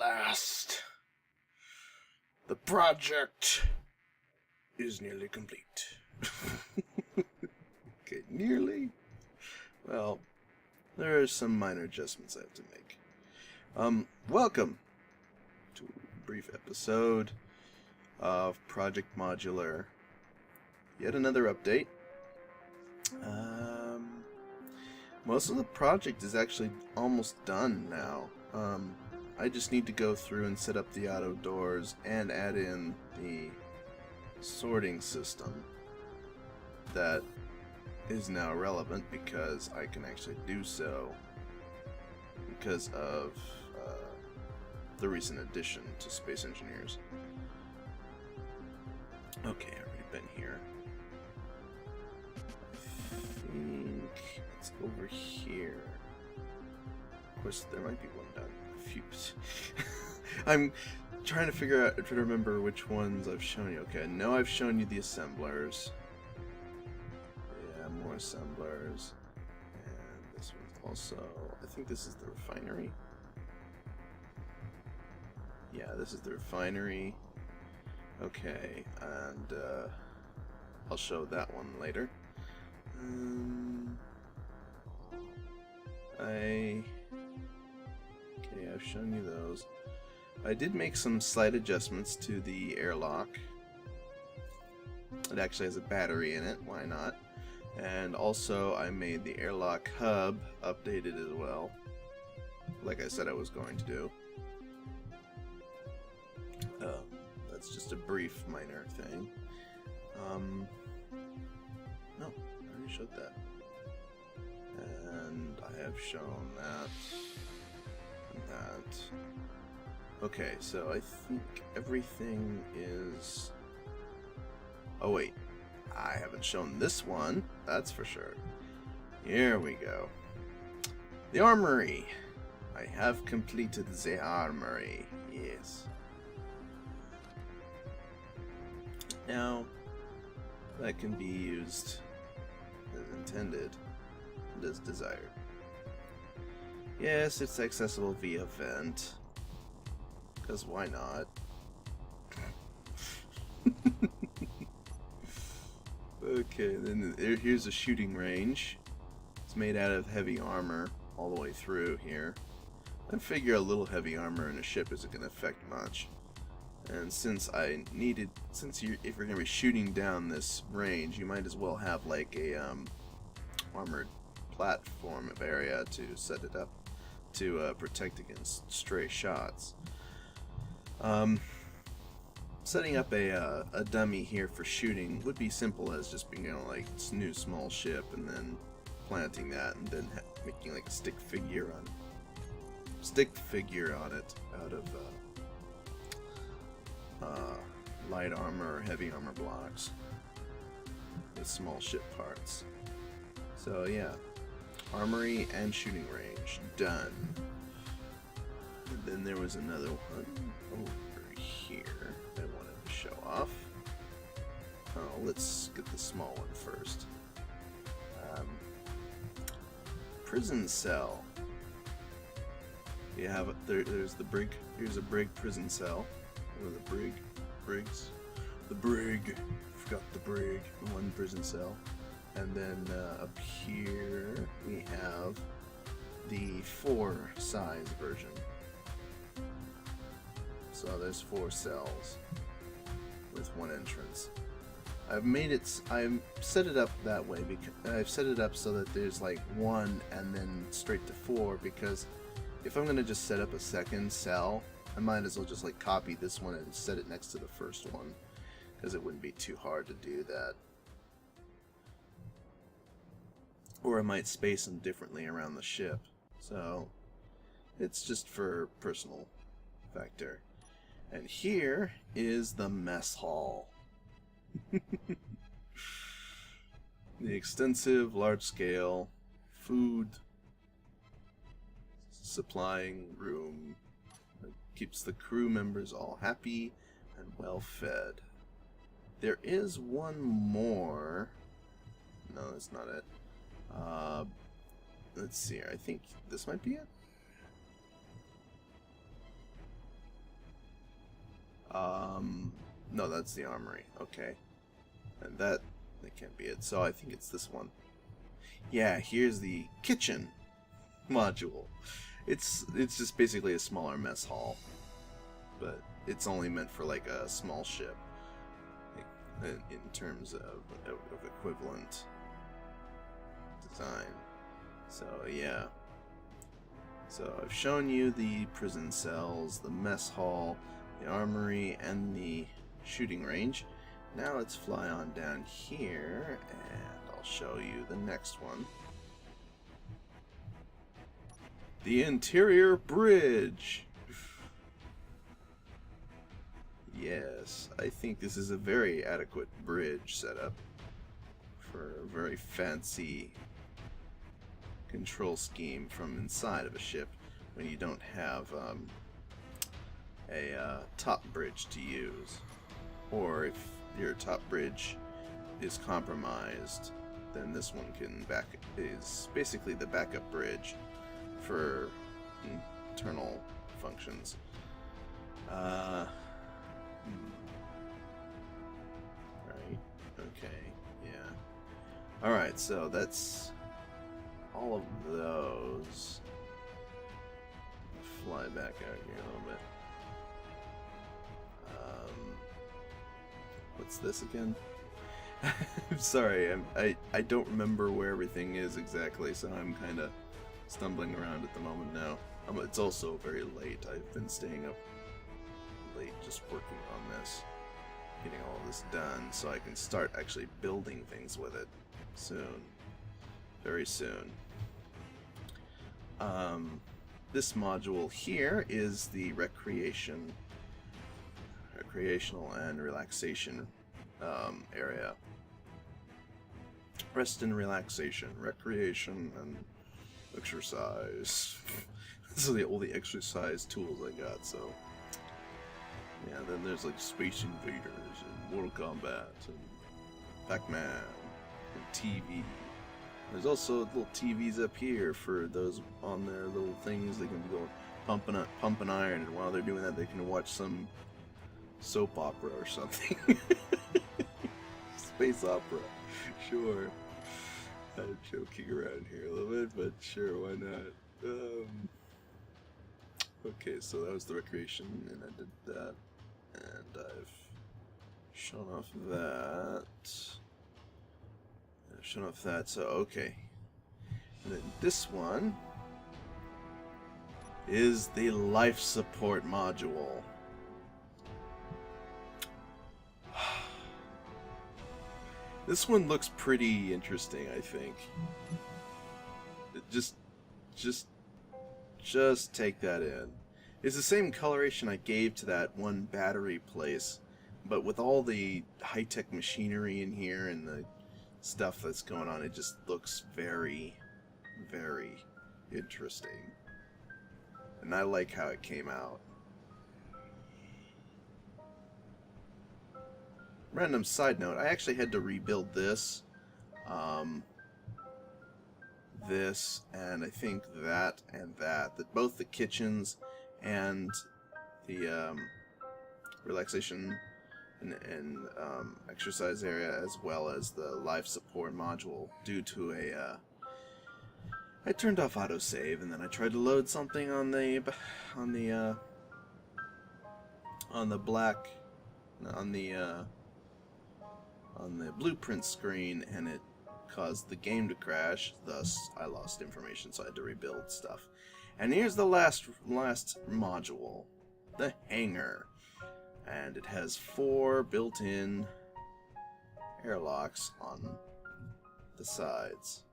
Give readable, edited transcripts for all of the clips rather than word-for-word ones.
last, the project is nearly complete. Okay, nearly? Well, there are some minor adjustments I have to make. Welcome to a brief episode of Project Modular. Yet another update. Most of the project is actually almost done now. I just need to go through and set up the auto doors and add in the sorting system that is now relevant because I can actually do so because of the recent addition to Space Engineers. Okay, I've already been here. I think it's over here. Of course, there might be one down. I'm trying to figure out, to remember which ones I've shown you. Okay, I know I've shown you the assemblers. Yeah, more assemblers. And this one's also, I think this is the refinery. Yeah, this is the refinery. Okay, and I'll show that one later. Okay, I've shown you those. I did make some slight adjustments to the airlock. It actually has a battery in it, why not? And also I made the airlock hub updated as well, like I said I was going to do. That's just a brief minor thing. No, I already showed that. And I have shown that and that. Okay, so I think everything is... Oh wait, I haven't shown this one, that's for sure. Here we go. The armory. I have completed the armory, yes. Now, that can be used as intended and as desired. Yes, it's accessible via vent, because why not? Okay, then here's a shooting range. It's made out of heavy armor all the way through here. I figure a little heavy armor in a ship isn't going to affect much. And since if you're going to be shooting down this range, you might as well have like a armored platform of area to set it up to protect against stray shots. Setting up a dummy here for shooting would be simple as just being, like new small ship and then planting that and then making like a stick figure on it out of light armor or heavy armor blocks with small ship parts. So yeah, armory and shooting range done. And then there was another one over here I wanted to show off. Oh, let's get the small one first. Prison cell. You have there's the brig. Here's a brig prison cell. Or the brigs. The brig. Forgot the brig. One prison cell. And then up here we have the 4 size version. So there's 4 cells with 1 entrance. I've set it up that way because I've set it up so that there's like 1 and then straight to 4, because if I'm gonna just set up a second cell, I might as well just like copy this one and set it next to the first one, because it wouldn't be too hard to do that. Or I might space them differently around the ship. So it's just for personal factor. And here is the mess hall. The extensive, large-scale food supplying room that keeps the crew members all happy and well fed. There is one more. No, that's not it. Let's see here. I think this might be it. No, that's the armory. Okay. And that can't be it. So I think it's this one. Yeah, here's the kitchen module. It's just basically a smaller mess hall, but it's only meant for like a small ship, like, in terms of equivalent design. So yeah. So I've shown you the prison cells, the mess hall, the armory, and the shooting range. Now let's fly on down here, and I'll show you the next one. The interior bridge. Yes, I think this is a very adequate bridge setup for a very fancy control scheme from inside of a ship when you don't have a top bridge to use. Or if your top bridge is compromised, then this one is basically the backup bridge for internal functions. Right. Okay. Yeah. Alright, so that's all of those. Fly back out here a little bit. What's this again? I'm sorry, I don't remember where everything is exactly, so I'm kind of stumbling around at the moment now. It's also very late. I've been staying up late just working on this, getting all of this done, so I can start actually building things with it soon. Very soon. This module here is the recreational and relaxation area. Rest and relaxation, recreation, and exercise. These are all the exercise tools I got, so yeah, then there's like Space Invaders and Mortal Kombat and Pac-Man and TV. There's also little TVs up here for those on their little things. They can go pump an iron, and while they're doing that, they can watch some soap opera or something. Space opera, sure. I'm joking around here a little bit, but sure, why not? Okay, so that was the recreation, and I did that, and I've shown off that. So okay. And then this one is the life support module. This one looks pretty interesting, I think. Just take that in. It's the same coloration I gave to that one battery place, but with all the high-tech machinery in here and the stuff that's going on, it just looks very, very interesting. And I like how it came out. Random side note, I actually had to rebuild this, this, and I think that and that both the kitchens and the relaxation and exercise area, as well as the life support module, due to I turned off autosave, and then I tried to load something on the blueprint screen, and it caused the game to crash. Thus, I lost information, so I had to rebuild stuff. And here's the last module, the hangar, and it has 4 built-in airlocks on the sides.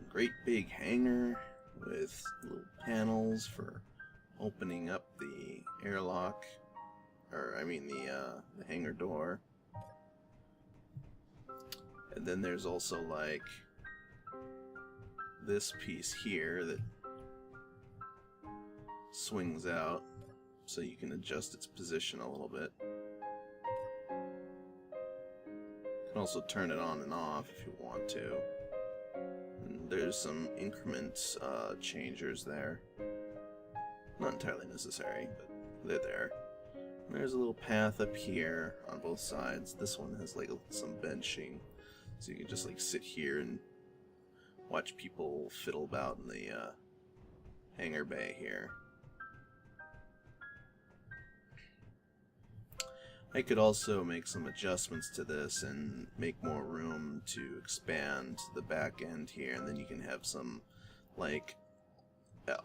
Great big hangar with little panels for opening up the airlock. Or, I mean, the hangar door. And then there's also, like, this piece here that swings out, so you can adjust its position a little bit. You can also turn it on and off if you want to. And there's some increment changers there. Not entirely necessary, but they're there. And there's a little path up here on both sides. This one has like some benching, so you can just like sit here and watch people fiddle about in the hangar bay here. I could also make some adjustments to this and make more room to expand the back end here, and then you can have some, like,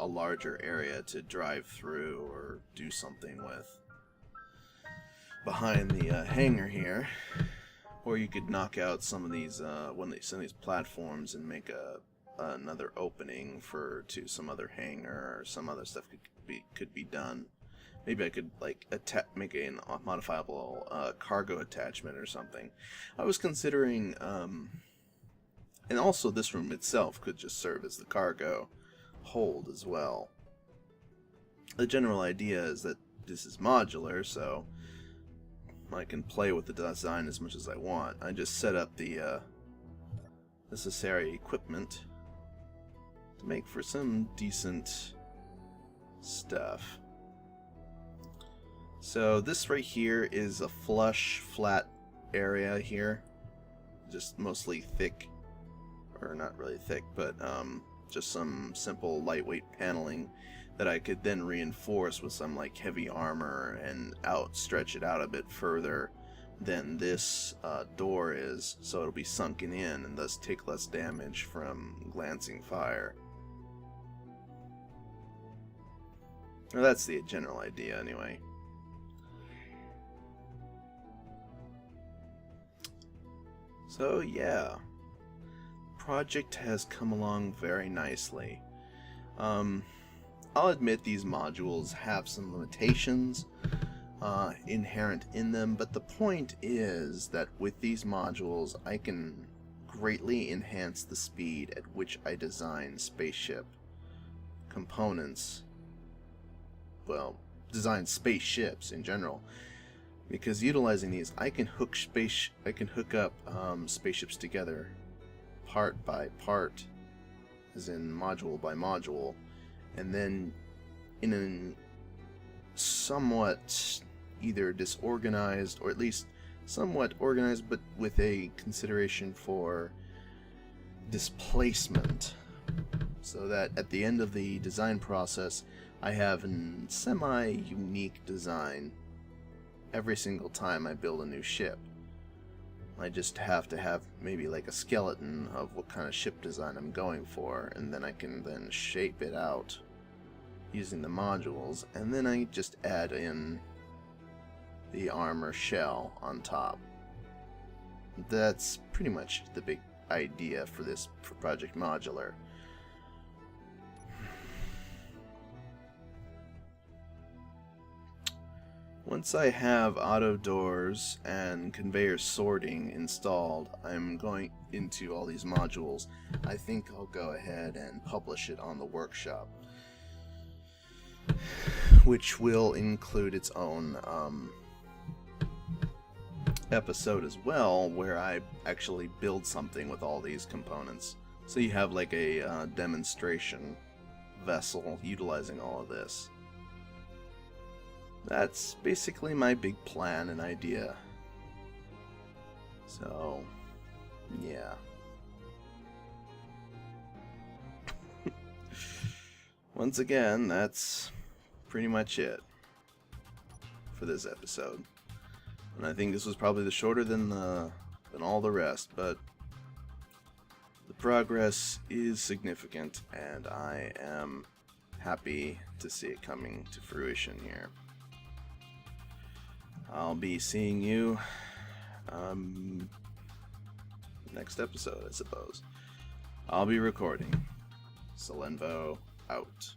a larger area to drive through or do something with behind the hangar here. Or you could knock out some of these some of these platforms and make another opening to some other hangar, or some other stuff could be done. Maybe I could like make a modifiable cargo attachment or something. I was considering, and also this room itself could just serve as the cargo hold as well. The general idea is that this is modular, so I can play with the design as much as I want. I just set up the necessary equipment to make for some decent stuff. So this right here is a flush, flat area here. Just mostly thick, or not really thick, but just some simple lightweight paneling that I could then reinforce with some like heavy armor and stretch it out a bit further than this door is, so it'll be sunken in and thus take less damage from glancing fire. Well, that's the general idea anyway. So yeah, project has come along very nicely. I'll admit these modules have some limitations inherent in them, but the point is that with these modules I can greatly enhance the speed at which I design spaceship components. Well, design spaceships in general. Because utilizing these, I can hook up spaceships together, part by part, as in module by module, and then in a somewhat either disorganized or at least somewhat organized, but with a consideration for displacement, so that at the end of the design process, I have a semi-unique design. Every single time I build a new ship, I just have to have maybe like a skeleton of what kind of ship design I'm going for, and then I can then shape it out using the modules, and then I just add in the armor shell on top. That's pretty much the big idea for Project Modular. Once I have auto doors and conveyor sorting installed, I'm going into all these modules. I think I'll go ahead and publish it on the workshop, which will include its own episode as well, where I actually build something with all these components. So you have like a demonstration vessel utilizing all of this. That's basically my big plan and idea. So, yeah. Once again, that's pretty much it for this episode. And I think this was probably the shorter than all the rest, but the progress is significant, and I am happy to see it coming to fruition here. I'll be seeing you next episode, I suppose. I'll be recording. Salenvo out.